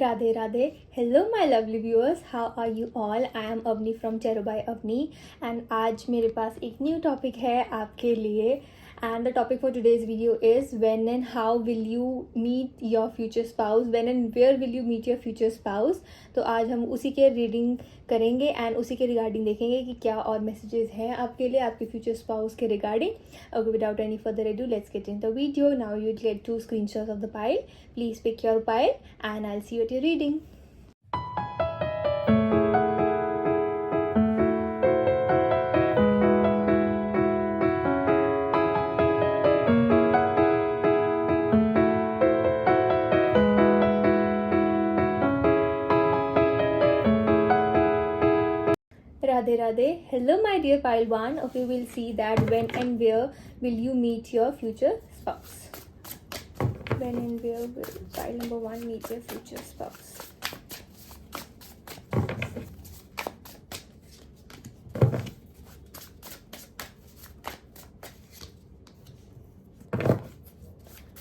Radhe Radhe. Hello my lovely viewers. How are you all? I am Avni from Cherubai Avni and आज मेरे पास एक new topic है आपके लिए and the topic for today's video is when and how will you meet your future spouse, when and where will you meet your future spouse. तो आज हम उसी के रीडिंग करेंगे एंड उसी के रिगार्डिंग देखेंगे कि क्या और मैसेजेस हैं आपके लिए आपके फ्यूचर स्पाउस के regarding. Okay, without any further ado, let's get into the video. Now you'll get 2 screenshots of the pile. Please pick your pile and I'll see you at your reading. Radhe Radhe. Hello my dear pile 1. Okay, we'll see that when and where will you meet your future spouse. When and where will pile number 1 meet your future spouse.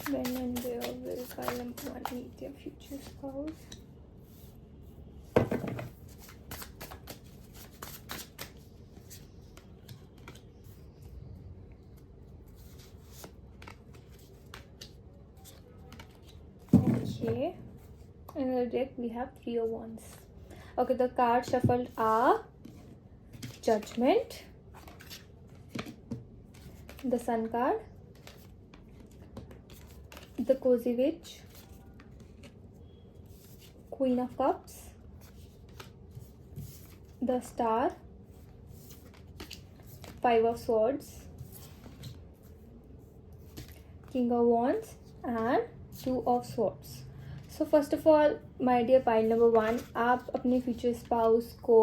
When and where will pile number 1 meet your future spouse. Okay, in the deck we have 3 of Wands. Okay, the cards shuffled are Judgment, the Sun card, the Cozy Witch, Queen of Cups, the Star, 5 of Swords, King of Wands and 2 of Swords. So first of all my dear pile number 1, आप अपने future spouse को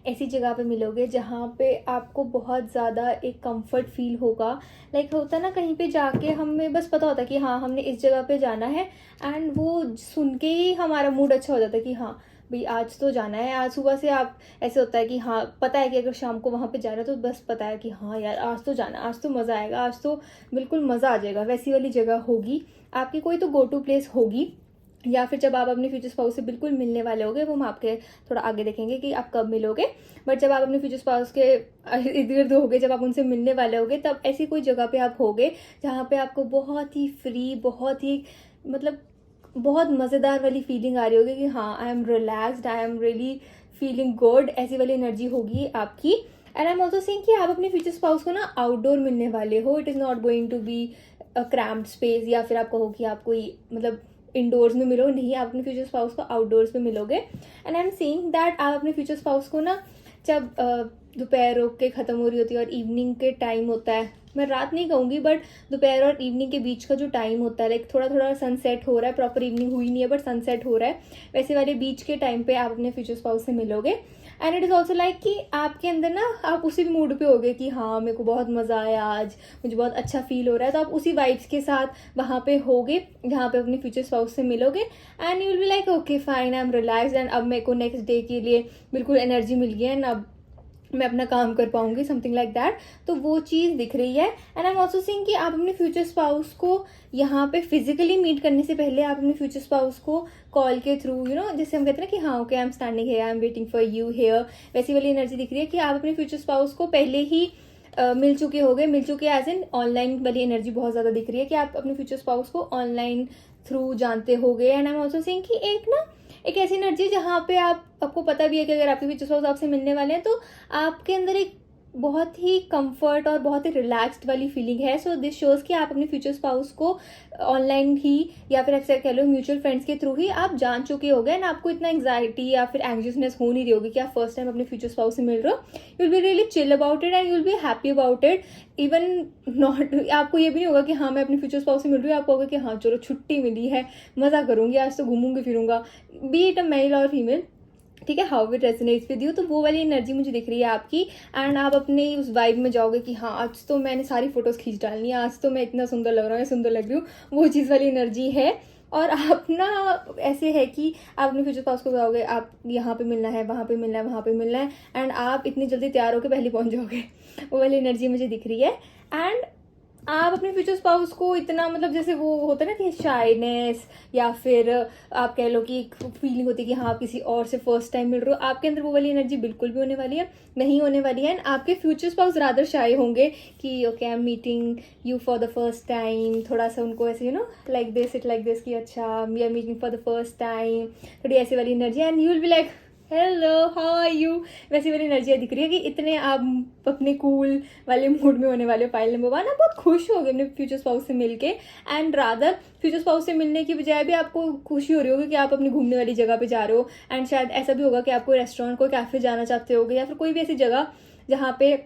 ऐसी जगह पे मिलोगे जहाँ पे आपको बहुत ज़्यादा एक कंफर्ट फील होगा. लाइक होता है ना, कहीं पे जाके हमें बस पता होता है कि हाँ हमने इस जगह पे जाना है एंड वो सुन के ही हमारा मूड अच्छा हो जाता है कि हाँ भाई आज तो जाना है. आज सुबह से आप ऐसे होता है कि हाँ पता है कि अगर शाम को वहाँ पे जाना है तो बस पता है कि हाँ यार आज तो जाना, आज तो मज़ा आएगा, आज तो बिल्कुल मज़ा आ जाएगा. वैसी वाली जगह होगी आपकी, कोई तो गो टू प्लेस होगी. या फिर जब आप अपने फ्यूचर स्पाउस से बिल्कुल मिलने वाले होगे, वो हम आपके थोड़ा आगे देखेंगे कि आप कब मिलोगे. बट जब आप अपने फ्यूचर स्पाउस के इर्द गिर्द होगे, जब आप उनसे मिलने वाले होगे, तब ऐसी कोई जगह पे आप होगे जहाँ पे आपको बहुत ही फ्री, बहुत ही मतलब बहुत मज़ेदार वाली फीलिंग आ रही होगी कि हाँ I am relaxed, I am really feeling good. ऐसी वाली एनर्जी होगी आपकी. And I am also seeing कि आप अपने फ्यूचर स्पाउस को ना आउटडोर मिलने वाले हो. It is not going to be a cramped space या फिर आप कहो कि आप कोई मतलब इंडोर्स में मिलो, नहीं, आप अपने फ्यूचर स्पाउस को आउटडोर्स में मिलोगे. And I am seeing that आप अपने फ्यूचर स्पाउस को ना जब दोपहर के ख़त्म हो रही होती है और इवनिंग के टाइम होता है, मैं रात नहीं कहूँगी बट दोपहर और इवनिंग के बीच का जो टाइम होता है, लाइक थोड़ा थोड़ा सनसेट हो रहा है, प्रॉपर इवनिंग हुई नहीं है बट सनसेट हो रहा है, वैसे वाले बीच के टाइम पे आप अपने फ्यूचर स्पाउस से मिलोगे. And it is also like कि आपके अंदर ना आप उसी मूड पे होगे कि हाँ मेरे को बहुत मज़ा आया, आज मुझे बहुत अच्छा फील हो रहा है. तो आप उसी वाइब्स के साथ वहाँ पे होगे जहाँ पे अपने फ्यूचर स्पाउस से मिलोगे. And you will be like okay fine, I am relaxed and अब मेरे को नेक्स्ट डे के लिए बिल्कुल एनर्जी मिल गई है एंड अब मैं अपना काम कर पाऊंगी, समथिंग लाइक दैट. तो वो चीज़ दिख रही है. And I am also seeing कि आप अपने फ्यूचर स्पाउस को यहाँ पे फिजिकली मीट करने से पहले आप अपने फ्यूचर स्पाउस को कॉल के थ्रू, यू नो, जैसे हम कहते हैं ना कि हाँ okay I am standing here, I am waiting for you here, वैसी वाली एनर्जी दिख रही है कि आप अपने फ्यूचर स्पाउस को पहले ही मिल चुके होगे. मिल चुके एज इन ऑनलाइन वाली एनर्जी बहुत ज़्यादा दिख रही है कि आप अपने फ्यूचर स्पाउस को ऑनलाइन थ्रू जानते होगे. And I am also seeing कि एक ऐसी एनर्जी जहाँ पे आपको पता भी है कि अगर आपके फ्यूचर स्पाउस आपसे मिलने वाले हैं तो आपके अंदर एक बहुत ही कंफर्ट और बहुत ही रिलैक्स्ड वाली फीलिंग है. सो दिस शोज़ कि आप अपने फ्यूचर स्पाउस को ऑनलाइन ही या फिर अक्सर कह लो म्यूचुअल फ्रेंड्स के थ्रू ही आप जान चुके होगे एंड आपको इतना एंग्जाइटी या फिर एंग्जियसनेस हो नहीं रही होगी कि आप फर्स्ट टाइम अपने फ्यूचर स्पाउस से मिल रहे हो. You will be really chill about it and you will be happy about it. Even not, आपको ये भी नहीं होगा कि हाँ मैं अपने फ्यूचर स्पाउस से मिल रही हूँ, आपको होगा कि हाँ चलो छुट्टी मिली है, मज़ा करूँगी, आज तो घूमूंगी फिरूंगा, बी इट अ मेल और फीमेल, ठीक है, how it resonates with you. तो वो वाली एनर्जी मुझे दिख रही है आपकी. एंड आप अपने उस वाइब में जाओगे कि हाँ आज तो मैंने सारी फोटोज़ खींच डालनी है, आज तो मैं इतना सुंदर लग रहा हूँ, सुंदर लग रही हूँ, वो चीज़ वाली एनर्जी है. और आप ना ऐसे है कि आप अपने फ्यूचर स्पाउस को बताओगे आप यहाँ पे मिलना है, वहाँ पे मिलना है, वहाँ पे मिलना है, एंड आप इतनी जल्दी तैयार होकर पहले पहुँच जाओगे. वो वाली एनर्जी मुझे दिख रही है. एंड आप अपने फ्यूचर स्पाउस को इतना मतलब जैसे वो होता है ना कि शाइनेस या फिर आप कह लो कि एक फीलिंग होती है कि हाँ आप किसी और से फर्स्ट टाइम मिल रहे हो, आपके अंदर वो वाली एनर्जी बिल्कुल भी होने वाली है नहीं होने वाली है। एंड आपके फ्यूचर स्पाउस रादर शाय होंगे कि okay I am meeting you for the first time, थोड़ा सा उनको ऐसे like this it like this कि अच्छा we are meeting for the first time, थोड़ी ऐसी वाली energy. And you will be like hello how are you, वैसी वाली एनर्जी दिख रही है कि इतने आप अपने कूल वाले मूड में होने वाले हो। फाइल नंबर 1 आप बहुत खुश हो गए अपने फ्यूचर स्पाउस से मिलके। एंड रादर फ्यूचर स्पाउस से मिलने की बजाय भी आपको खुशी हो रही होगी कि आप अपनी घूमने वाली जगह पे जा रहे हो। एंड शायद ऐसा भी होगा कि आप कोई रेस्टोरेंट कोई कैफे जाना चाहते होगे या फिर कोई भी ऐसी जगह जहाँ पे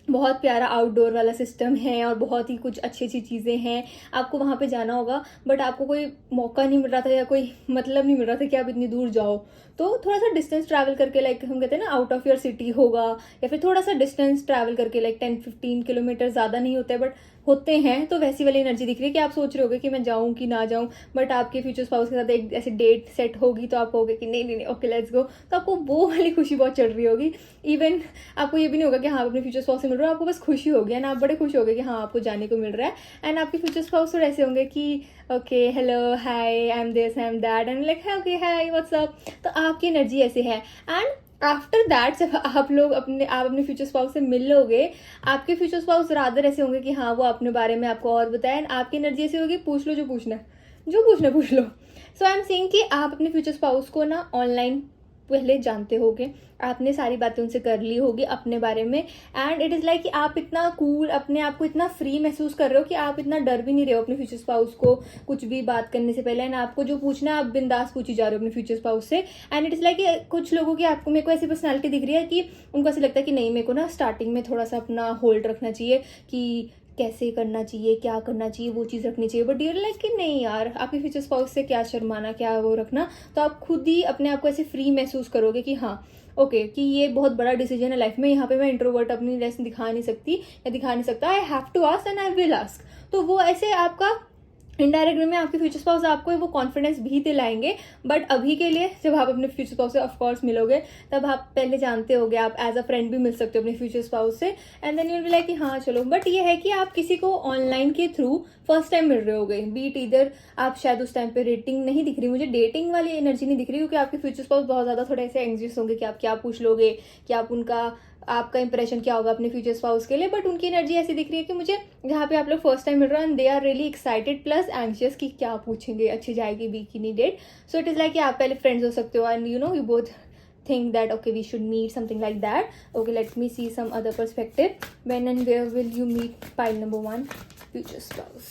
बहुत प्यारा आउटडोर वाला सिस्टम है और बहुत ही कुछ अच्छी अच्छी चीज़ें हैं, आपको वहाँ पे जाना होगा। बट आपको कोई मौका नहीं मिल रहा था या कोई मतलब नहीं मिल रहा था कि आप इतनी दूर जाओ, तो थोड़ा सा डिस्टेंस ट्रैवल करके लाइक हम कहते हैं ना आउट ऑफ योर सिटी होगा, या फिर थोड़ा सा डिस्टेंस ट्रैवल करके लाइक 10-15 किलोमीटर, ज़्यादा नहीं होता है बट होते हैं, तो वैसी वाली एनर्जी दिख रही है कि आप सोच रहे होगे कि मैं जाऊँ कि ना जाऊँ। बट आपके फ्यूचर स्पाउस के साथ एक ऐसी डेट सेट होगी तो आप कहोगे कि नहीं नहीं नहीं ओके लेट्स गो, तो आपको वो वाली खुशी बहुत चढ़ रही होगी। इवन आपको ये भी नहीं होगा कि हाँ आप अपने फ्यूचर स्पाउस से मिल रहे हो, आपको बस खुशी होगी एंड आप बड़े खुश होगे कि हाँ आपको जाने को मिल रहा है। एंड आपके फ्यूचर स्पाउस थोड़े ऐसे होंगे कि okay hello hi I am this I am that and like है ओके हाय व्हाट्स अप, तो आपकी एनर्जी ऐसे है। एंड आफ्टर दैट जब आप अपने फ्यूचर स्पाउस से मिल लोगे, आपके फ्यूचर स्पाउस रादर ऐसे होंगे कि हाँ वो अपने बारे में आपको और बताएं। एंड आपकी एनर्जी ऐसी होगी पूछ लो जो पूछना है, जो पूछना पूछ लो। सो आई एम सेइंग कि आप अपने फ्यूचर स्पाउस को ना ऑनलाइन पहले जानते होगे, आपने सारी बातें उनसे कर ली होगी अपने बारे में। एंड इट इज़ लाइक कि आप इतना कूल अपने आप को इतना फ्री महसूस कर रहे हो कि आप इतना डर भी नहीं रहे हो अपने फ्यूचर स्पाउस को कुछ भी बात करने से पहले। एंड आपको जो पूछना है आप बिंदास पूछी जा रहे हो अपने फ्यूचर स्पाउस से। एंड इट इज़ लाइक कि कुछ लोगों की आपको मेरे को ऐसी पर्सनैलिटी दिख रही है कि उनको ऐसा लगता है कि नहीं मेरे को ना स्टार्टिंग में थोड़ा सा अपना होल्ड रखना चाहिए कि कैसे करना चाहिए क्या करना चाहिए वो चीज़ रखनी चाहिए। बट यूर लाइक कि नहीं यार आपके फ्यूचर स्पाउस से क्या शर्माना क्या वो रखना, तो आप खुद ही अपने आप को ऐसे फ्री महसूस करोगे कि हाँ ओके कि ये बहुत बड़ा डिसीजन है लाइफ में, यहाँ पे मैं इंट्रोवर्ट अपनी लेसन दिखा नहीं सकती या दिखा नहीं सकता, I have to ask and I will ask. तो वो ऐसे आपका इनडायरेक्ट वे में आपके फ्यूचर स्पाउस आपको वो कॉन्फिडेंस भी दिलाएंगे। बट अभी के लिए जब आप अपने फ्यूचर स्पाउस से ऑफकोर्स मिलोगे तब आप पहले जानते होगे, आप एज अ फ्रेंड भी मिल सकते हो अपने फ्यूचर स्पाउस से। And then you will be like कि हाँ चलो। बट ये है कि आप किसी को ऑनलाइन के थ्रू फर्स्ट टाइम मिल रहे होगे, बीट इधर आप शायद उस टाइम पे रेटिंग नहीं दिख रही, मुझे डेटिंग वाली एनर्जी नहीं दिख रही, क्योंकि आपके फ्यूचर स्पाउस बहुत ज़्यादा थोड़े ऐसे एंग्जियस होंगे कि आप क्या पूछ लोगे, कि आप उनका आपका इंप्रेशन क्या होगा अपने फ्यूचर स्पाउस के लिए। बट उनकी एनर्जी ऐसी दिख रही है कि मुझे जहाँ पे आप लोग फर्स्ट टाइम मिल रहे हो and they are really excited plus anxious कि क्या पूछेंगे, अच्छी जाएगी बी की नहीं date. So it is like कि आप पहले फ्रेंड्स हो सकते हो and you both think that okay we should meet something like that. Okay, let me see some other perspective. When and where will you meet pile number 1 future spouse?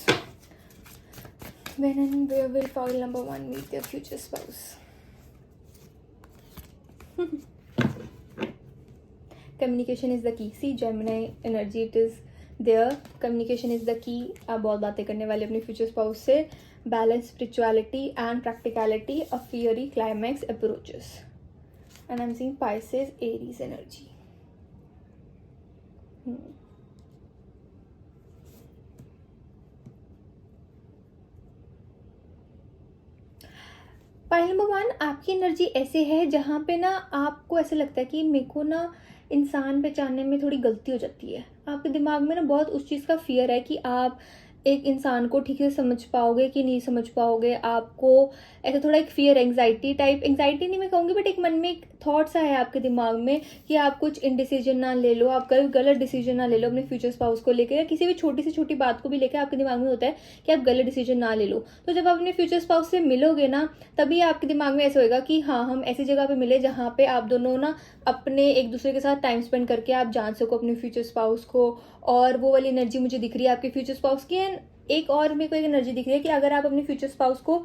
When and where will pile number 1 meet their future spouse? Communication is the key. See Gemini energy, it is there. Communication is the key. आप बहुत बातें करने वाले अपने future spouse से. Balance spirituality and practicality. A fiery climax approaches. And I'm seeing Pisces Aries energy. Pile number 1 आपकी energy ऐसे है जहाँ पे ना आपको ऐसा लगता है कि मेरे को ना इंसान पहचानने में थोड़ी गलती हो जाती है। आपके दिमाग में ना बहुत उस चीज़ का फियर है कि आप एक इंसान को ठीक से समझ पाओगे कि नहीं समझ पाओगे। आपको ऐसा थोड़ा एक फियर एंग्जाइटी टाइप, एंग्जाइटी नहीं मैं कहूँगी बट एक मन में एक थॉट सा है आपके दिमाग में कि आप कुछ इनडिसीजन ना ले लो, आप गलत डिसीजन ना ले लो अपने फ्यूचर स्पाउस को लेकर, या किसी भी छोटी से छोटी बात को भी लेकर आपके दिमाग में होता है कि आप गलत डिसीजन ना ले लो। तो जब आप अपने फ्यूचर स्पाउस से मिलोगे ना तभी आपके दिमाग में ऐसा होगा कि हाँ हम ऐसी जगह पे मिले जहाँ पे आप दोनों ना अपने एक दूसरे के साथ टाइम स्पेंड करके आप जान सको अपने फ्यूचर स्पाउस को। और वो वाली एनर्जी मुझे दिख रही है आपके फ्यूचर स्पाउस की। एंड एक और मेरे को एक एनर्जी दिख रही है कि अगर आप अपने फ्यूचर स्पाउस को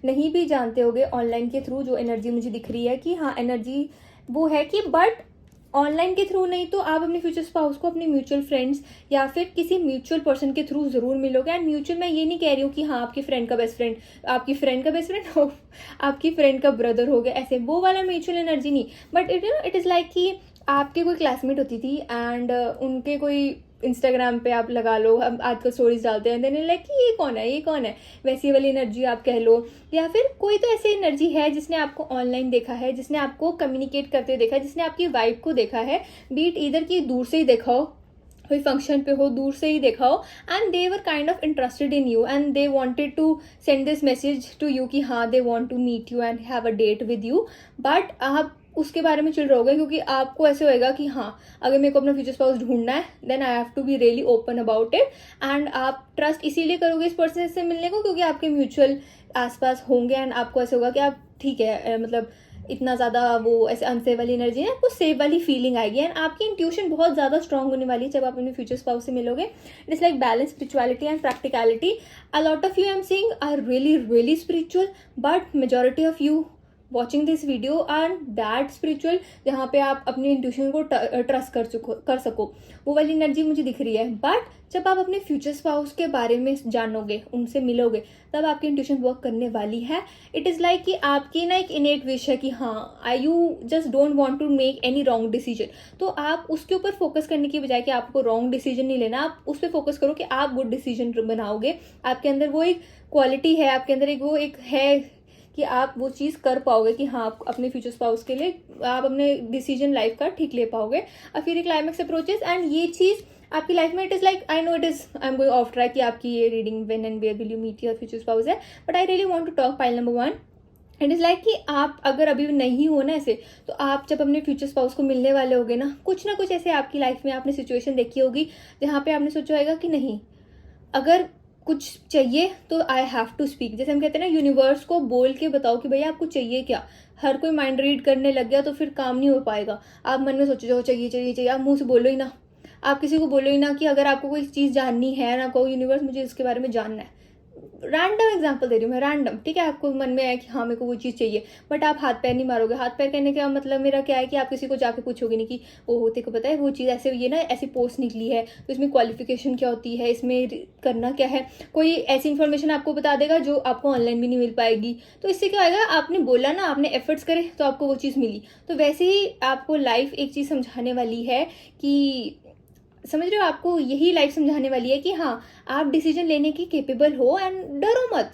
नहीं भी जानते होगे ऑनलाइन के थ्रू, जो एनर्जी मुझे दिख रही है कि हाँ एनर्जी वो है कि बट ऑनलाइन के थ्रू नहीं तो आप अपने फ्यूचर स्पाउस को अपने म्यूचुअल फ्रेंड्स या फिर किसी म्यूचुअल पर्सन के थ्रू ज़रूर मिलोगे। एंड म्यूचुअल मैं ये नहीं कह रही हूँ कि हाँ आपकी फ्रेंड का बेस्ट फ्रेंड, आपकी फ्रेंड का बेस्ट फ्रेंड हो, आपकी फ्रेंड का ब्रदर हो गया, ऐसे वो वाला म्यूचुअल एनर्जी नहीं। बट इट इज़ लाइक कि आपके कोई क्लासमेट होती थी एंड उनके कोई इंस्टाग्राम पे आप लगा लो, हम आजकल स्टोरीज डालते हैं देने लाइक कि ये कौन है ये कौन है, वैसी वाली एनर्जी आप कह लो। या फिर कोई तो ऐसी एनर्जी है जिसने आपको ऑनलाइन देखा है, जिसने आपको कम्युनिकेट करते हुए देखा है, जिसने आपकी वाइब को देखा है, बीट इधर की दूर से ही देखा हो कोई फंक्शन पे हो, दूर से ही देखा हो, and they were kind of interested in you and they wanted to send this message to you कि हाँ they want to meet you and have a date with you, but आप उसके बारे में चिल रहोगे क्योंकि आपको ऐसे होएगा कि हाँ अगर मेरे को अपना फ्यूचर स्पाउस ढूंढना है then I have to be really open about it, and आप ट्रस्ट इसीलिए करोगे इस पर्सन से मिलने को क्योंकि आपके म्यूचुअल आसपास होंगे एंड आपको ऐसे होगा कि आप ठीक है मतलब इतना ज़्यादा वो ऐसे अनसेफ वाली एनर्जी है, आपको सेफ वाली फीलिंग आएगी एंड आपकी इंट्यूशन बहुत ज़्यादा स्ट्रांग होने वाली है जब आप अपने फ्यूचर स्पाउस से मिलोगे. It is like balance, spirituality and practicality. A lot of you I am seeing are really really spiritual, but majority of you watching this video are that spiritual जहाँ पे आप अपनी इंट्यूशन को trust कर सको. वो वाली एनर्जी मुझे दिख रही है. बट जब आप अपने फ्यूचर स्पाउस के बारे में जानोगे, उनसे मिलोगे, तब आपकी इंट्यूशन वर्क करने वाली है. इट इज़ लाइक कि आपकी ना एक इनेट विश है कि हाँ I you just don't want to make any wrong decision. तो आप उसके ऊपर फोकस करने की बजाय कि आपको रॉन्ग डिसीजन नहीं लेना, आप उस पर फोकस करो कि आप गुड डिसीजन बनाओगे. आपके अंदर वो एक क्वालिटी है, आपके अंदर एक वो एक है कि आप वो चीज़ कर पाओगे कि हाँ आप अपने फ्यूचर स्पाउस के लिए आप अपने डिसीजन लाइफ का ठीक ले पाओगे. और फिर क्लाइमेक्स अप्रोचेस एंड ये चीज़ आपकी लाइफ में it is like I know it is I am going off track कि आपकी ये reading when and where will you meet your future spouse है, but I really want to talk pile number 1. It is like कि आप अगर अभी नहीं हो ना ऐसे, तो आप जब अपने फ्यूचर स्पाउस को मिलने वाले होगे ना कुछ ऐसे आपकी लाइफ में आपने सिचुएशन देखी होगी जहाँ पे आपने सोचा होगा कि नहीं अगर कुछ चाहिए तो आई हैव टू स्पीक. जैसे हम कहते हैं ना यूनिवर्स को बोल के बताओ कि भैया आपको चाहिए क्या. हर कोई माइंड रीड करने लग गया तो फिर काम नहीं हो पाएगा. आप मन में सोचो जो चाहिए चाहिए चाहिए, आप मुंह से बोलो ही ना, आप किसी को बोलो ही ना कि अगर आपको कोई चीज़ जाननी है ना कहो यूनिवर्स मुझे इसके बारे में जानना है. रैंडम एग्जांपल दे रही हूँ मैं, रैंडम, ठीक है. आपको मन में आया कि हाँ मेरे को वो चीज़ चाहिए, बट आप हाथ पैर नहीं मारोगे. हाथ पैर कहने का मतलब मेरा क्या है कि आप किसी को जाके पूछोगे नहीं कि वो तेरे को पता है वो चीज़ ऐसे ये ना ऐसी पोस्ट निकली है तो इसमें क्वालिफिकेशन क्या होती है, इसमें करना क्या है. कोई ऐसी इन्फॉर्मेशन आपको बता देगा जो आपको ऑनलाइन भी नहीं मिल पाएगी. तो इससे क्या होगा, आपने बोला ना, आपने एफर्ट्स करे तो आपको वो चीज़ मिली. तो वैसे ही आपको लाइफ एक चीज़ समझाने वाली है कि समझ रहे हो, आपको यही लाइफ समझाने वाली है कि हाँ आप डिसीजन लेने की केपेबल हो एंड डरो मत.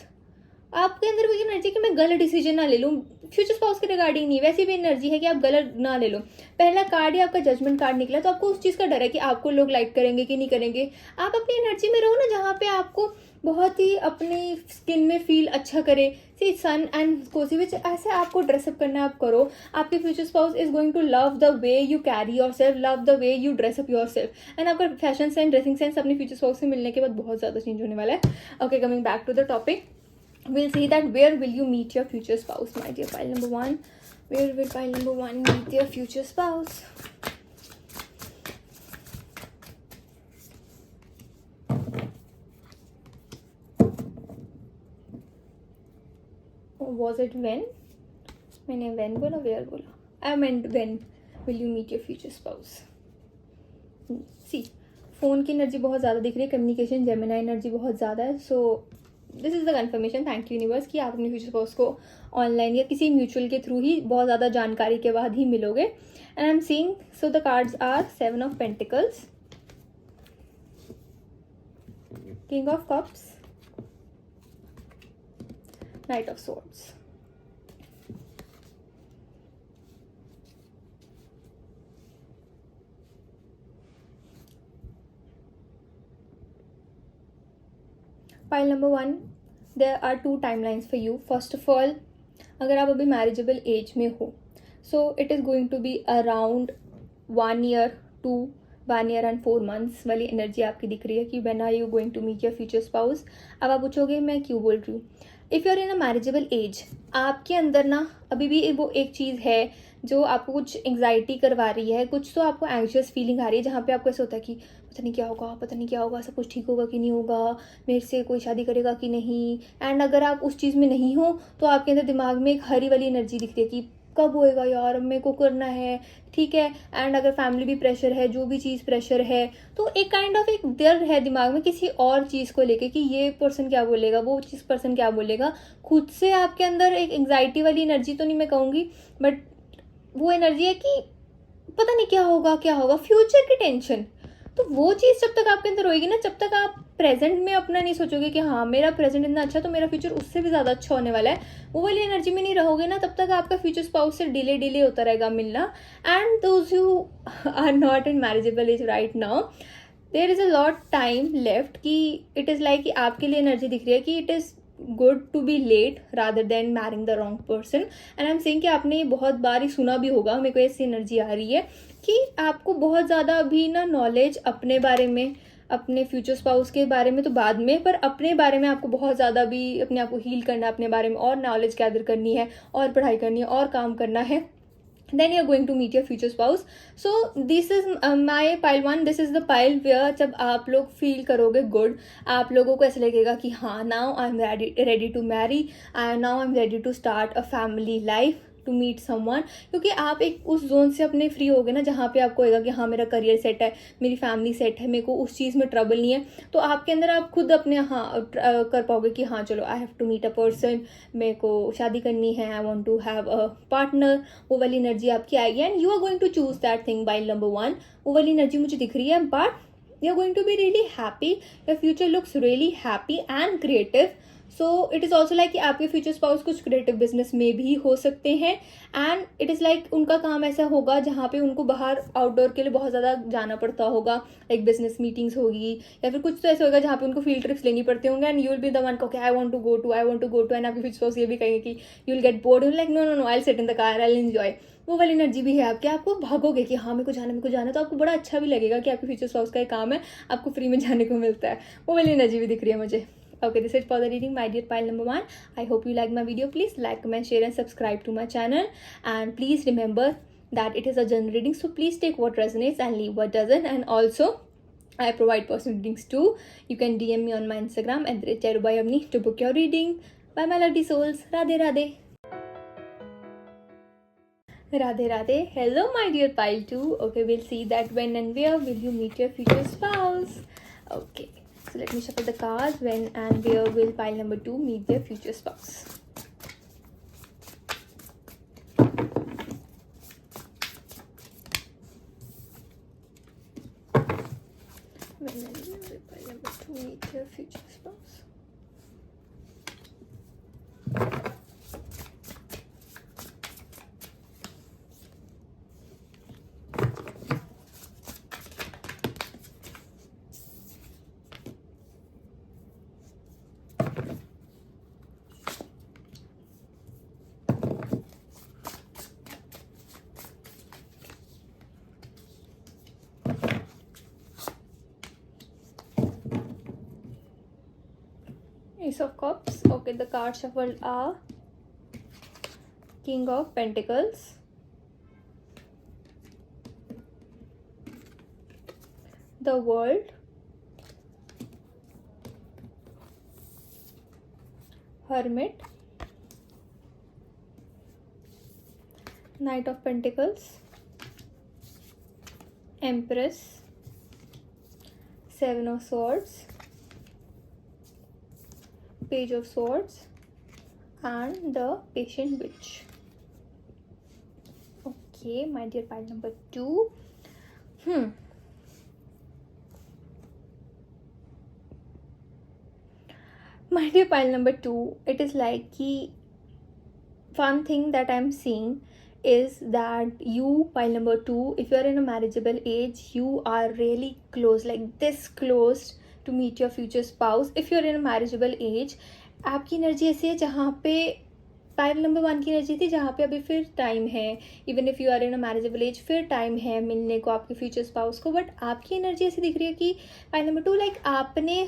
आपके अंदर वही एनर्जी कि मैं गलत डिसीजन ना ले लूँ. फ्यूचर स्पाउस के रिगार्डिंग नहीं, वैसी भी एनर्जी है कि आप गलत ना ले लो. पहला कार्ड ही आपका जजमेंट कार्ड निकला तो आपको उस चीज़ का डर है कि आपको लोग लाइक करेंगे कि नहीं करेंगे. आप अपनी एनर्जी में रहो ना जहाँ पे आपको बहुत ही अपनी स्किन में फील अच्छा करे. सी सन एंड कोसी विच ऐसे आपको ड्रेसअप करना आप करो. आपके future spouse is going to love the way you carry yourself, love the way you dress up yourself. And आपका फैशन सेंस, ड्रेसिंग सेंस अपने फ्यूचर स्पाउस से मिलने के बाद बहुत ज़्यादा चेंज होने वाला है. Okay, coming back to the topic, we'll see that where will you meet your future spouse, my dear pile number 1. Where will pile number 1 meet your future spouse? Was it when? मैंने when बोला, where बोला? I meant when will you meet your future spouse? See, phone की energy बहुत ज़्यादा दिख रही है, communication Gemini energy बहुत ज़्यादा है. So this is the confirmation, thank you universe, कि आप अपने फ्यूचर स्पाउस को ऑनलाइन या किसी म्यूचुअल के थ्रू ही बहुत ज़्यादा जानकारी के बाद ही मिलोगे. And I am seeing, so the cards are 7 of Pentacles, King of Cups, Knight of Swords. Pile number 1, there are 2 timelines for you. First of all, अगर आप अभी मैरिजेबल एज में हो, so it is going to be around 1 year to 1 year and 4 months वाली energy आपकी दिख रही है कि when are you going to meet your future spouse. अब आप पूछोगे मैं क्यों बोल रही हूँ. If you are in a marriageable age, आपके अंदर ना अभी भी वो एक चीज़ है जो आपको कुछ एंग्जाइटी करवा रही है, कुछ तो आपको एंग्शियस फीलिंग आ रही है जहाँ पे आपको ऐसा होता है कि पता नहीं क्या होगा, पता नहीं क्या होगा, सब कुछ ठीक होगा कि नहीं होगा, मेरे से कोई शादी करेगा कि नहीं. एंड अगर आप उस चीज़ में नहीं हो तो आपके अंदर दिमाग में एक हरी वाली एनर्जी दिखती है कि कब होएगा यार, अब मेरे को करना है, ठीक है. एंड अगर फैमिली भी प्रेशर है, जो भी चीज़ प्रेशर है, तो एक काइंड ऑफ एक डर है दिमाग में किसी और चीज़ को लेके कि ये पर्सन क्या बोलेगा, वो चीज़ पर्सन क्या बोलेगा. खुद से आपके अंदर एक एंग्जाइटी वाली एनर्जी तो नहीं मैं कहूँगी, बट वो एनर्जी है कि पता नहीं क्या होगा क्या होगा, फ्यूचर की टेंशन. तो वो चीज़ जब तक आपके अंदर होएगी ना, जब तक आप प्रेजेंट में अपना नहीं सोचोगे कि हाँ मेरा प्रेजेंट इतना अच्छा तो मेरा फ्यूचर उससे भी ज़्यादा अच्छा होने वाला है, वो वाली एनर्जी में नहीं रहोगे ना, तब तक आपका फ्यूचर स्पाउस से डिले होता रहेगा मिलना. And those you are not in marriageable age right now, there is a lot time left कि इट इज़ लाइक कि आपके लिए एनर्जी दिख रही है कि it is good to be late rather than marrying the wrong person. And I am saying कि आपने ये बहुत बार ही सुना भी होगा, मेरे को ऐसी एनर्जी आ रही है कि आपको बहुत ज़्यादा अभी ना नॉलेज अपने बारे में, अपने फ्यूचर स्पाउस के बारे में तो बाद में, पर अपने बारे में आपको बहुत ज़्यादा भी अपने आप को हील करना है, अपने बारे में और नॉलेज गैदर करनी है, और पढ़ाई करनी है, और काम करना है. then you're going to meet your future spouse. So this is my pile one. This is the pile where जब आप लोग फील करोगे गुड, आप लोगों को ऐसा लगेगा कि हाँ, now I'm ready to marry, and now I'm ready to start a family life, to meet someone. क्योंकि आप एक उस जोन से अपने फ्री हो गए ना जहाँ पे आपको होगा कि हाँ मेरा करियर सेट है, मेरी फैमिली सेट है, मेरे को उस चीज़ में ट्रबल नहीं है. तो आपके अंदर आप खुद अपने हाँ कर पाओगे कि हाँ चलो I have to meet a person, मेरे को शादी करनी है, I want to have a partner. वो वाली एनर्जी आपकी आएगी and you are going to choose that thing by number one. वो वाली एनर्जी मुझे दिख रही है. But you are going to be really happy, your future looks really happy and creative. So it is also like कि आपके future spouse कुछ creative business में भी हो सकते हैं. एंड इट इज़ लाइक उनका काम ऐसा होगा जहाँ पे उनको बाहर आउटडोर के लिए बहुत ज़्यादा जाना पड़ता होगा, लाइक बिजनेस मीटिंग्स होगी, या फिर कुछ तो ऐसा होगा जहाँ पे उनको फील्ड ट्रिप्स लेनी पड़ती होंगे. And you will be the one को I want to go to. And आपके फ्यूचर स्पाउस ये भी कहेंगे कि you will get bored, like no no no, I will sit in the car, I will enjoy. वो वाली energy भी है आपके. आपको भागोगे कि हाँ मेरे को जाना, तो आपको बड़ा अच्छा भी लगेगा कि आपके फ्यूचर स्पाउस का एक काम है, आपको फ्री में जाने को मिलता है. वो वाली एनर्जी भी दिख रही है मुझे. Okay, this is for the reading, my dear pile number one. I hope you like my video. Please like, comment, share and subscribe to my channel. And please remember that it is a general reading, so please take what resonates and leave what doesn't. And also, I provide personal readings too. You can DM me on my Instagram @cherubayamni to book your reading. Bye my lovely souls. Radhe Radhe. Radhe Radhe. Hello my dear pile 2. Okay, we'll see that when and where will you meet your future spouse. Okay. So let me shuffle the cards. When and where will pile number 2 meet their future spouse? When and where will pile number 2 meet their future spouse? Ace of Cups. Okay, the cards shuffled are King of Pentacles, the World, Hermit, Knight of Pentacles, Empress, Seven of Swords, Page of Swords and the Patient Witch. Okay, my dear pile number 2. My dear pile number 2, it is like ki one thing that I'm seeing is that you, pile number 2, if you are in a marriageable age, you are really close, like this close to meet your future spouse. If you're in a marriageable age, आपकी energy ऐसी है जहाँ पे pile number 1 की energy थी, जहाँ पे अभी फिर टाइम है. Even if you are in a marriageable age, फिर टाइम है मिलने को आपके फ्यूचर स्पाउस को. बट आपकी एनर्जी ऐसी दिख रही है कि पाइल नंबर 2, लाइक आपने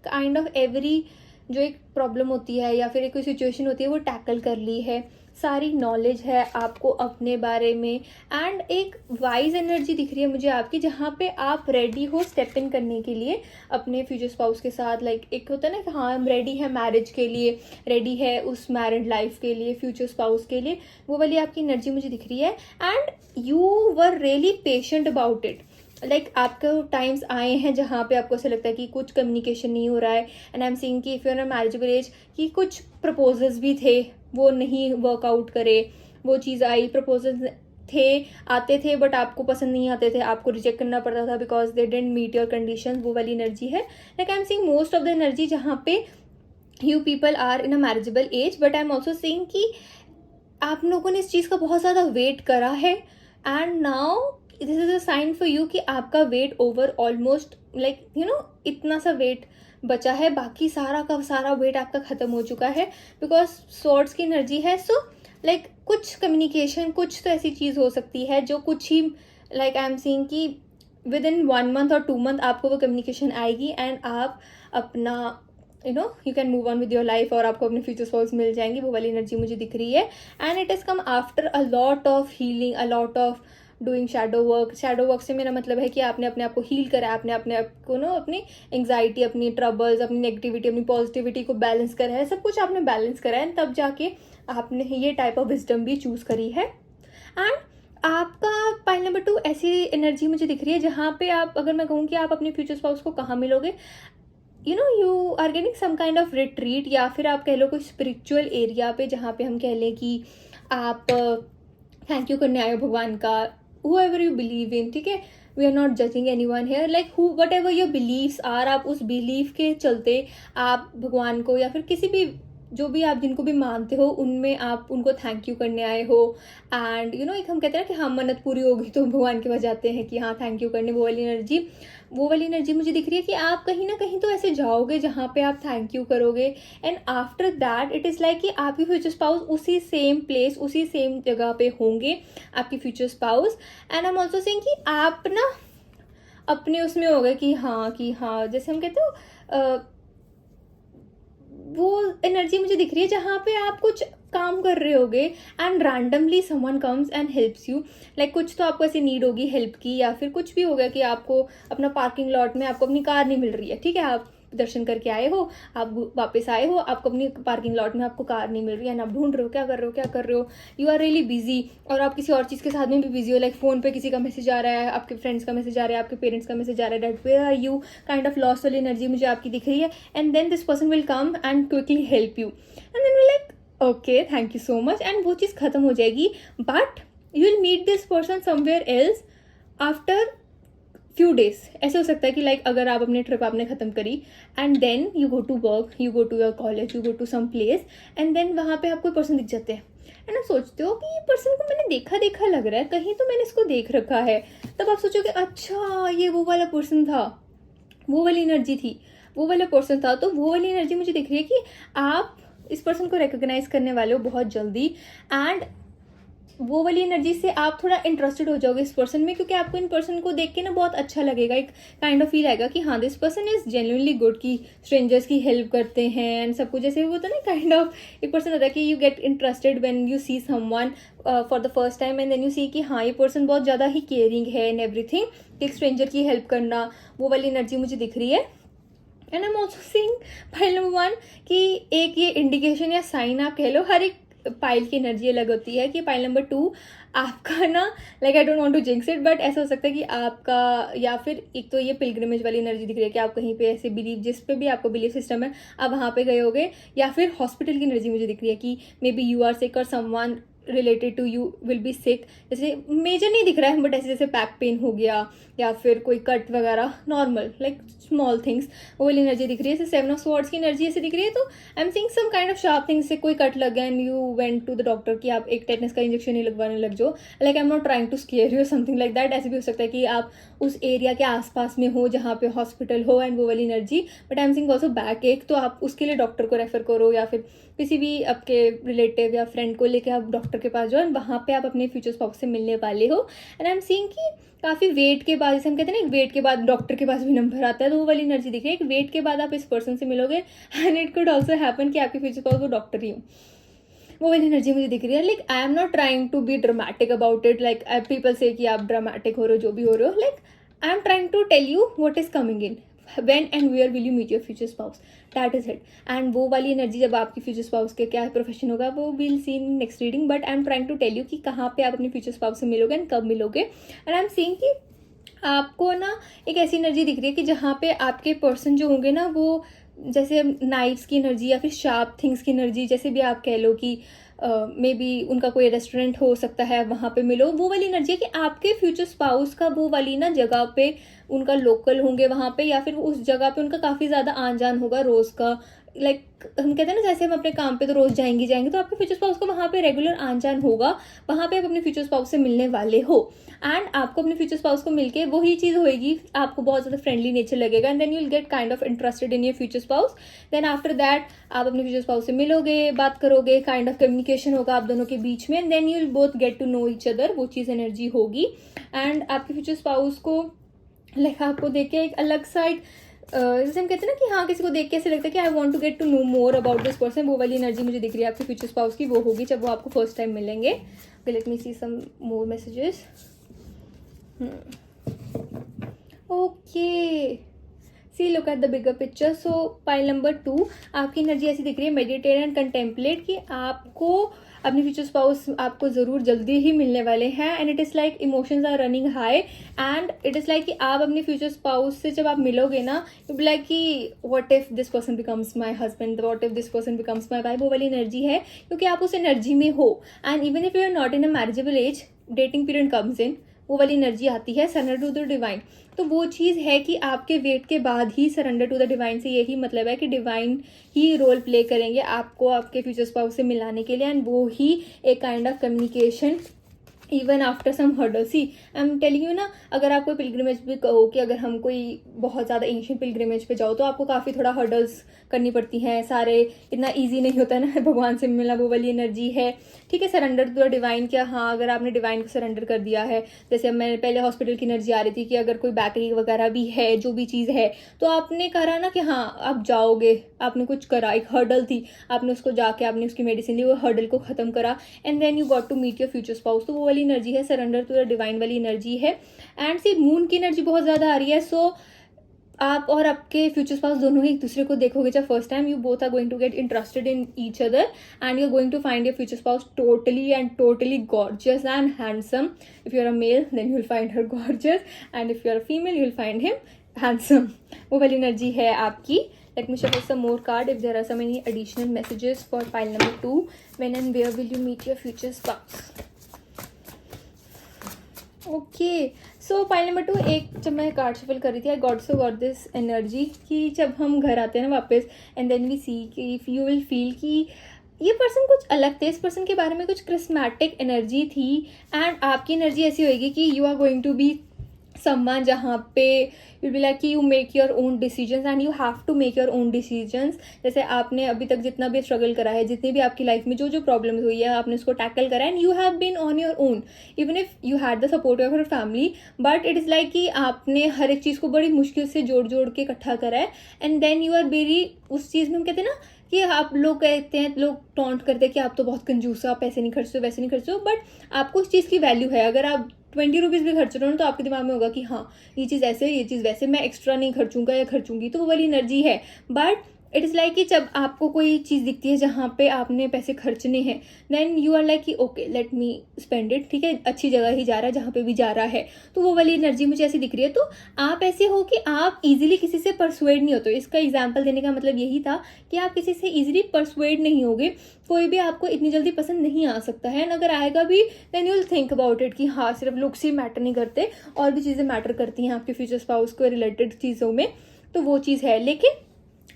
काइंड ऑफ एवरी जो एक प्रॉब्लम होती है या फिर एक कोई सिचुएशन होती है वो टैकल कर ली है. सारी नॉलेज है आपको अपने बारे में. एंड एक वाइज एनर्जी दिख रही है मुझे आपकी, जहाँ पे आप रेडी हो स्टेप इन करने के लिए अपने फ्यूचर स्पाउस के साथ. लाइक एक होता है ना कि हाँ हम रेडी है मैरिज के लिए, रेडी है उस मैरिड लाइफ के लिए, फ्यूचर स्पाउस के लिए. वो वाली आपकी एनर्जी मुझे दिख रही है. And you were really patient about it. Like आपके टाइम्स आए हैं जहाँ पे आपको ऐसा लगता है कि कुछ कम्युनिकेशन नहीं हो रहा है. एंड आई एम सीइंग कि if you are in marriageable age कि कुछ प्रपोजल्स भी थे, वो नहीं वर्कआउट करे. वो चीज़ आई, प्रपोजल्स आते थे बट आपको पसंद नहीं आते थे, आपको रिजेक्ट करना पड़ता था because they didn't meet your condition. वो वाली एनर्जी है. Like I am seeing most of the energy जहाँ पे you people are in a marriageable age. But I am also seeing कि आप लोगों ने इस चीज़ का बहुत ज़्यादा वेट करा है. And now this is a sign for you कि आपका वेट ओवर ऑलमोस्ट लाइक इतना सा वेट बचा है, बाकी सारा का सारा वेट आपका खत्म हो चुका है, बिकॉज स्वॉर्ड्स की एनर्जी है। सो लाइक कुछ कम्युनिकेशन, कुछ तो ऐसी चीज़ हो सकती है जो कुछ ही लाइक आई एम सीइंग कि विद इन 1 मंथ और 2 मंथ आपको वो कम्युनिकेशन आएगी एंड आप अपना you can move on with your life, और आपको अपने फ्यूचर सोल्स मिल जाएंगी। वो वाली एनर्जी मुझे दिख रही है and it is come after a lot of healing, a lot of doing shadow work. Shadow work से मेरा मतलब है कि आपने अपने आप को हील करा, आपने अपने आप को अपनी एंग्जाइटी, अपनी ट्रबल्स, अपनी नेगेटिविटी, अपनी पॉजिटिविटी को बैलेंस करा है, सब कुछ आपने बैलेंस करा है, तब जाके आपने ये टाइप ऑफ विजडम भी चूज़ करी है। एंड आपका पाइल नंबर 2 ऐसी एनर्जी मुझे दिख रही है जहाँ पे आप, अगर मैं कहूँ कि आप अपने फ्यूचर स्पाउस को कहाँ मिलोगे, you are getting some kind of retreat, या फिर आप कह लो कोई स्पिरिचुअल एरिया पे जहाँ पे हम कह लें कि आप थैंक यू करने आए हो भगवान का, whoever you believe in, ठीक है, we are not judging anyone here, like who whatever your beliefs are, आप उस बिलीव के चलते आप भगवान को या फिर किसी भी जो भी आप जिनको भी मानते हो उनमें आप उनको थैंक यू करने आए हो। एंड एक हम कहते हैं ना कि हाँ मन्नत पूरी होगी तो भगवान के पास जाते हैं कि हाँ थैंक यू करने, वो वाली एनर्जी मुझे दिख रही है कि आप कहीं ना कहीं तो ऐसे जाओगे जहाँ पे आप थैंक यू करोगे and after that it is like कि आपके फ्यूचर स्पाउस उसी सेम प्लेस, उसी सेम जगह पे होंगे आपके future spouse. And I am also saying कि आप ना अपने उसमें हो गए कि हाँ जैसे हम कहते हो वो एनर्जी मुझे दिख रही है जहाँ पे आप कुछ काम कर रहे होगे and randomly someone comes and helps you, like कुछ तो आपको ऐसी नीड होगी हेल्प की, या फिर कुछ भी हो गया कि आपको अपना पार्किंग लॉट में आपको अपनी कार नहीं मिल रही है, ठीक है, आप दर्शन करके आए हो, आप वापस आए हो, आपको अपनी पार्किंग लॉट में आपको कार नहीं मिल रही है, आप ढूंढ रहे हो क्या कर रहे हो, यू आर रियली बिजी, और आप किसी और चीज़ के साथ में भी बिजी हो, लाइक फ़ोन पे किसी का मैसेज आ रहा है, आपके फ्रेंड्स का मैसेज आ रहा है, आपके पेरेंट्स का मैसेज आ रहा है, that where are you, kind of loss वाली एनर्जी मुझे आपकी दिख रही है। And then this person will come and quickly help you and then we like okay thank you so much, and वो चीज़ खत्म हो जाएगी, but you will meet this person somewhere else after few days. ऐसे हो सकता है कि लाइक अगर आप अपनी ट्रिप आपने ख़त्म करी and then you go to work, you go to your college, you go to some place and then वहाँ पे आपको पर्सन दिख जाते हैं एंड आप सोचते हो कि ये पर्सन को मैंने देखा लग रहा है, कहीं तो मैंने इसको देख रखा है, तब आप सोचोगे अच्छा ये वो वाला पर्सन था, वो वाली एनर्जी थी, वो वाला पर्सन था। तो वो वाली एनर्जी मुझे दिख रही है कि आप इस पर्सन को रिकॉग्नाइज करने वाले हो बहुत जल्दी एंड वो वाली एनर्जी से आप थोड़ा इंटरेस्टेड हो जाओगे इस पर्सन में, क्योंकि आपको इन पर्सन को देख के ना बहुत अच्छा लगेगा, एक काइंड ऑफ फील आएगा कि हाँ this person is genuinely good, कि स्ट्रेंजर्स की हेल्प करते हैं एंड सब कुछ, जैसे वो होता है ना काइंड ऑफ एक पर्सन होता है कि you get interested when you see someone for the first time and then you see कि हाँ ये पर्सन बहुत ज़्यादा ही केयरिंग है एंड एवरीथिंग, एक स्ट्रेंजर की हेल्प करना, वो वाली एनर्जी मुझे दिख रही है। And I am also seeing pile number 1 कि एक ये इंडिकेशन या साइन आप कह लो, हर एक पाइल की एनर्जी अलग होती है, कि पाइल नंबर 2 आपका ना like I don't want to jinx it, but ऐसा हो सकता है कि आपका, या फिर एक तो ये पिलग्रिमेज वाली एनर्जी दिख रही है कि आप कहीं पे ऐसे बिलीव, जिस पे भी आपको बिलीफ सिस्टम है आप वहाँ पे गए होगे, या फिर हॉस्पिटल की एनर्जी मुझे दिख रही है कि maybe you are sick or someone related to you will be sick, जैसे मेजर नहीं दिख रहा है बट ऐसे जैसे बैक पेन हो गया या फिर कोई कट वगैरह, नॉर्मल लाइक स्मॉल थिंग्स, वो वाली एनर्जी दिख रही है। जैसे 7 ऑफ स्वॉर्ड्स की एनर्जी ऐसे दिख रही है, तो I am seeing some kind of sharp things, से कोई कट लग गया and you went to the doctor कि आप एक टेटनस का इंजेक्शन ही लगवाने लग जाओ, like I am not trying to scare you something like that. ऐसे भी हो सकता है कि आप उस एरिया के आसपास में हो जहाँ पे हॉस्पिटल हो एंड वो वाली energy, but I am seeing also back एक, तो आप उसके लिए डॉक्टर को रेफर करो या फिर किसी भी आपके रिलेटिव या फ्रेंड को लेके आप डॉक्टर के पास जाओ एंड वहाँ पे आप अपने फ्यूचर स्पाउस से मिलने वाले हो। एंड आई एम सीइंग कि काफ़ी वेट के बाद, जैसे हम कहते हैं ना वेट के बाद डॉक्टर के पास भी नंबर आता है, तो वो वाली एनर्जी दिख रही है कि वेट के बाद आप इस पर्सन से मिलोगे and it could also happen कि आपके फ्यूचर स्पाउस वो डॉक्टर ही हो, वो वाली एनर्जी मुझे दिख रही है। Like I am not trying to be dramatic about it, like people say कि आप ड्रामेटिक हो रहे हो जो भी हो रहे हो, like I am trying to tell you what is coming in, when and where will you meet your future spouse, that is it। and वो वाली एनर्जी जब आपकी फ्यूचर स्पाउस के क्या प्रोफेशन होगा वो will see in next reading, but I am trying to tell you कि कहाँ पे आप अपने फ्यूचर स्पाउस से मिलोगे एंड कब मिलोगे। एंड आई एम सीइंग कि आपको ना एक ऐसी एनर्जी दिख रही है कि जहाँ पे आपके पर्सन जो होंगे ना वो जैसे नाइफ्स की एनर्जी या फिर शार्प थिंग्स की एनर्जी, जैसे भी आप कह लो कि मे बी उनका कोई रेस्टोरेंट हो सकता है वहाँ पे मिलो, वो वाली एनर्जी है कि आपके फ्यूचर स्पाउस का वो वाली ना जगह पे उनका लोकल होंगे वहाँ पे, या फिर उस जगह पे उनका काफ़ी ज़्यादा आन जान होगा रोज़ का, लाइक हम कहते हैं ना, जैसे हम अपने काम पे तो रोज जाएंगे, तो आपके फ्यूचर स्पाउस को वहाँ पे रेगुलर आन जान होगा, वहाँ पे आप अपने फ्यूचर स्पाउस से मिलने वाले हो, एंड आपको अपने फ्यूचर स्पाउस को मिलके वही चीज़ होएगी, आपको बहुत ज़्यादा फ्रेंडली नेचर लगेगा, and then you will get kind of interested in your future spouse. Then after that आप अपने फ्यूचर स्पाउस से मिलोगे, बात करोगे, काइंड ऑफ कम्युनिकेशन होगा आप दोनों के बीच में, and then you will both get to know each other, वो चीज़ एनर्जी होगी। एंड आपके फ्यूचर स्पाउस को लाइक आपको देख के एक अलग सा एक जैसे हम कहते हैं ना कि हाँ, किसी को देख के ऐसे लगता है कि I want to get to know more about this person, वो वाली एनर्जी मुझे दिख रही है आपके फ्यूचर स्पाउस की, वो होगी जब वो आपको फर्स्ट टाइम मिलेंगे। Let me see some more messages. Okay, see look at the bigger picture. So pile number 2, आपकी एनर्जी ऐसी दिख रही है, मेडिटेट एंड कंटेम्पलेट, कि आपको अपने फ्यूचर स्पाउस आपको ज़रूर जल्दी ही मिलने वाले हैं, and it is like emotions are running high, and it is like कि आप अपने फ्यूचर स्पाउस से जब आप मिलोगे ना, यू बी लाइक कि what if this person becomes my husband, what if this person becomes my wife, वो वाली एनर्जी है, क्योंकि आप उस एनर्जी में हो। And even if you are not in a marriageable age, dating period comes in, वो वाली एनर्जी आती है, सरेंडर टू द डिवाइन। तो वो चीज़ है कि आपके वेट के बाद ही सरेंडर टू द डिवाइन से यही मतलब है कि डिवाइन ही रोल प्ले करेंगे आपको आपके फ्यूचर स्पाउस से मिलाने के लिए, एंड वो ही एक kind of communication even after some hurdle. See I am telling you ना, अगर आप कोई पिलग्रिमेज भी कहो कि अगर हम कोई बहुत ज़्यादा एंशियंट पिलग्रिमेज पे जाओ तो आपको काफ़ी थोड़ा हर्डल्स करनी पड़ती हैं, सारे इतना इजी नहीं होता ना भगवान से मिलना, वो वाली एनर्जी है। ठीक है, सरेंडर टू द डिवाइन, क्या हाँ, अगर आपने डिवाइन को सरेंडर कर दिया है, जैसे मैं पहले हॉस्पिटल की एनर्जी आ रही थी कि अगर कोई बैकरी वगैरह भी है, जो भी चीज़ है, तो आपने करा ना कि हाँ आप जाओगे, आपने कुछ करा, एक हर्डल थी, आपने उसको जाके आपने उसकी मेडिसिन ली, वो हर्डल को ख़त्म करा, and then you got to meet your future spouse. तो वो वाली एनर्जी है, सरेंडर टू द डिवाइन वाली एनर्जी है। एंड सी मून की एनर्जी बहुत ज़्यादा आ रही है, सो आप और आपके फ्यूचर स्पाउस दोनों ही एक दूसरे को देखोगे जब first time, you both are going to get interested in each other, and you are going to find your future spouse totally and totally gorgeous and handsome. If you are a male then you will find her gorgeous, and if you are a female you will find him handsome. वो वाली energy है आपकी। Let me shuffle some more card if there are some any additional messages for pile number 2. When and where will you meet your future spouse? Okay, so pile number 2, एक जब मैं card shuffle कर रही थी, I got this energy कि जब हम घर आते हैं ना वापस, एंड देन वी सी कि इफ यू विल फील कि ये पर्सन कुछ अलग थे, इस पर्सन के बारे में कुछ क्रिस्मेटिक एनर्जी थी, एंड आपकी एनर्जी ऐसी होएगी कि you are going to be someone जहाँ पे विल बी लाइक कि you make your own decisions, and you have to make your own decisions. जैसे आपने अभी तक जितना भी स्ट्रगल करा है, जितनी भी आपकी लाइफ में जो जो प्रॉब्लम्स हुई है, आपने उसको टैकल करा, and you have been on your own, even if you had the support of your family, but it is like कि आपने हर एक चीज़ को बड़ी मुश्किल से जोड़ जोड़ के इकट्ठा करा है, and then you are very, उस चीज़ में हम कहते हैं ना कि आप लोग कहते हैं, लोग टॉन्ट करते हैं कि आप तो बहुत कंजूस हो, आप पैसे नहीं खर्चते हो, वैसे नहीं खर्चते हो, बट आपको उस चीज़ की वैल्यू है। अगर आप 20 रुपीज़ भी खर्च रहे हो तो आपके दिमाग में होगा कि हाँ ये चीज़ ऐसे, ये चीज़ वैसे, मैं एक्स्ट्रा नहीं खर्चूंगा या खर्चूंगी, तो वो वाली एनर्जी है। बट इट इज़ लाइक कि जब आपको कोई चीज़ दिखती है जहाँ पे आपने पैसे खर्चने हैं, देन यू आर लाइक कि okay let me spend it, ठीक है, अच्छी जगह ही जा रहा है, जहाँ पे भी जा रहा है, तो वो वाली एनर्जी मुझे ऐसी दिख रही है। तो आप ऐसे हो कि आप इजीली किसी से परसुएड नहीं होते। इसका एग्जाम्पल देने का मतलब यही था कि आप किसी से इजीली परसुएड नहीं होगे, कोई भी आपको इतनी जल्दी पसंद नहीं आ सकता है, एंड अगर आएगा भी then you will think about it कि हाँ सिर्फ लुक्स ही मैटर नहीं करते, और भी चीज़ें मैटर करती हैं आपके फ्यूचर स्पाउस को रिलेटेड चीज़ों में, तो वो चीज़ है। लेकिन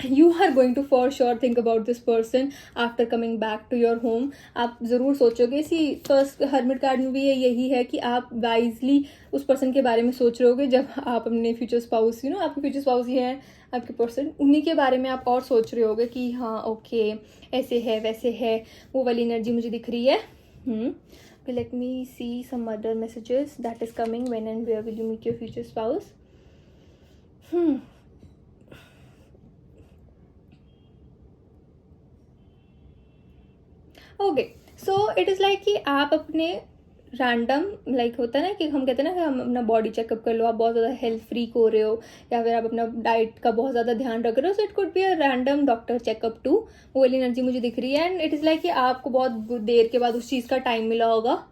you are going to for sure think about this person after coming back to your home. आप ज़रूर सोचोगे। सी फर्स्ट हर्मिट कार्ड में भी यही है कि आप वाइजली उस पर्सन के बारे में सोच रहे होगे जब आप अपने फ्यूचर स्पाउस, यू नो आपके फ्यूचर स्पाउस ही हैं आपके पर्सन, उन्हीं के बारे में आप और सोच रहे होगे कि हाँ ओके ऐसे है वैसे है, वो वाली एनर्जी मुझे दिख रही है। Let me see some other messages that is coming. When and where will you meet your future spouse? Okay, so it is like कि आप अपने रैंडम लाइक होता है ना कि हम कहते हैं ना कि हम अपना बॉडी चेकअप कर लो, आप बहुत ज़्यादा हेल्थ फ्रीक हो रहे हो, या फिर आप अपना डाइट का बहुत ज़्यादा ध्यान रख रहे हो, so it could be a random doctor checkup too. वो वाली एनर्जी मुझे दिख रही है, एंड इट इज़ लाइक कि आपको बहुत देर के बाद उस चीज़ का टाइम मिला होगा,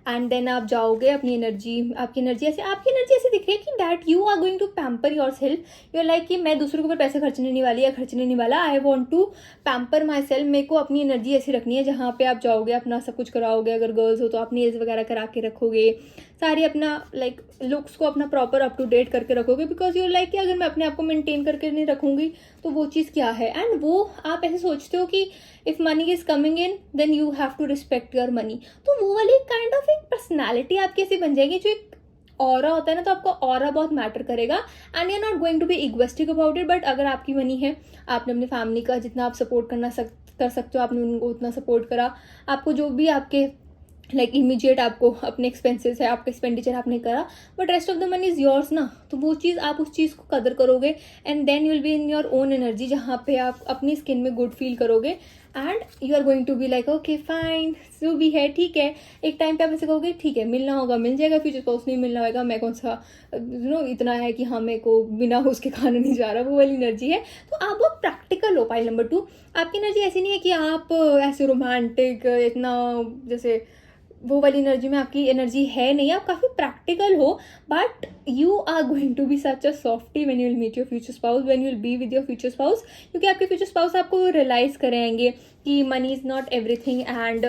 एंड देन आप जाओगे अपनी एनर्जी, आपकी एनर्जी ऐसे दिख रही है कि that you are going to pamper yourself. You are like कि मैं दूसरों के ऊपर पैसे खर्चने नहीं वाली या खर्चने नहीं वाला, I want to pamper myself. मेरे को अपनी एनर्जी ऐसी रखनी है जहाँ पे आप जाओगे अपना सब कुछ कराओगे, अगर गर्ल्स हो तो आप नेल्स वगैरह करा के रखोगे, सारी अपना लाइक लुक्स को अपना प्रॉपर अप टू डेट करके रखोगे, बिकॉज यू लाइक कि अगर मैं अपने आप को मेंटेन करके नहीं रखूंगी तो वो चीज़ क्या है। एंड वो आप ऐसे सोचते हो कि if money is coming in then you have to respect your money. तो वो वाली काइंड ऑफ एक पर्सनैलिटी आपकी ऐसी बन जाएगी, जो एक ऑरा होता है ना, तो आपका ऑरा बहुत मैटर करेगा and you are not going to be egoistic about it. But अगर आपकी मनी है, आपने अपनी फैमिली का जितना आप सपोर्ट कर सकते हो आपने उनको उतना सपोर्ट करा, आपको जो भी आपके लाइक इमीडिएट आपको अपने एक्सपेंसेस है, आपका एक्सपेंडिचर आपने करा, but rest of the money is yours ना, तो वो चीज़ आप उस चीज़ को कदर करोगे and then you will be in your own energy, जहाँ पे आप अपनी स्किन में गुड फील करोगे and you are going to be like okay fine जो भी है ठीक है। एक टाइम पे आप ऐसे कहोगे ठीक है मिलना होगा मिल जाएगा, फ्यूचर स्पाउस नहीं मिलना होगा, मैं कौन सा इतना है कि हाँ मेरे को बिना उसके खाना नहीं जा रहा, वो वाली एनर्जी है। तो आप बहुत प्रैक्टिकल हो। पॉइंट नंबर 2, आपकी एनर्जी ऐसी नहीं है कि आप ऐसे रोमांटिक इतना जैसे वो वाली एनर्जी में आपकी एनर्जी है नहीं, आप काफ़ी प्रैक्टिकल हो, but you are going to be such a softy when you will meet your future spouse, when you will be with your future spouse, क्योंकि आपके फ्यूचर स्पाउस आपको रियलाइज कराएंगे कि money is not everything and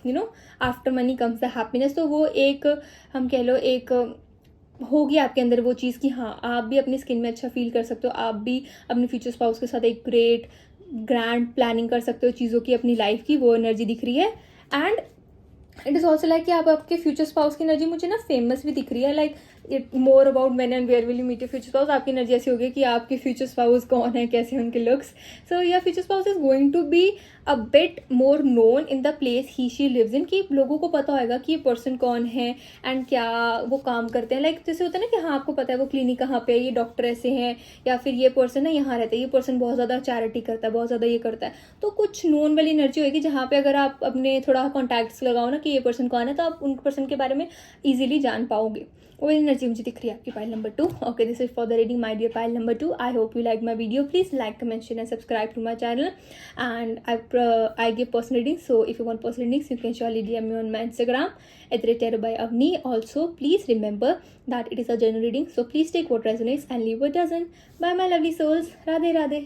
you know after money comes the happiness. तो वो एक हम कह लो एक होगी आपके अंदर वो चीज़ कि हाँ आप भी अपनी स्किन में अच्छा फील कर सकते हो, आप भी अपने फ्यूचर स्पाउस के साथ एक ग्रैंड प्लानिंग कर सकते हो चीज़ों की अपनी लाइफ की, वो एनर्जी दिख रही है। And it is also like कि आप आपके फ्यूचर स्पाउस की एनर्जी मुझे ना फेमस भी दिख रही है, like it more about when and where will you meet your future spouse. आपकी एनर्जी ऐसी होगी कि आपके फ्यूचर स्पाउस कौन है, कैसे उनके looks, so your future spouse is going to be a bit more known in the place he she lives in, कि लोगों को पता होगा कि ये पर्सन कौन है एंड क्या वो काम करते हैं। लाइक जैसे होता है ना कि हाँ आपको पता है वो क्लिनिक कहाँ पे है, ये डॉक्टर ऐसे हैं, या फिर ये पर्सन है यहाँ रहता है, ये पर्सन बहुत ज़्यादा चैरिटी करता है, बहुत ज़्यादा ये करता है। तो कुछ नोन वाली एनर्जी होगी जहाँ पे अगर आप अपने थोड़ा कॉन्टैक्ट्स लगाओ ना कि ये पर्सन कौन है, तो आप उन पर्सन के बारे में ईजिली जान पाओगे। वो एनर्जी मुझे दिख रही है आपकी pile number 2। Okay, this is for the reading my dear pile number 2। I hope you like my video, please like comment share and subscribe to my channel and I give personal readings, so if you want personal readings you can surely DM me on my Instagram @tarotbyavni. Also please remember that it is a general reading, so please take what resonates and leave what doesn't. Bye my lovely souls, Radhe Radhe.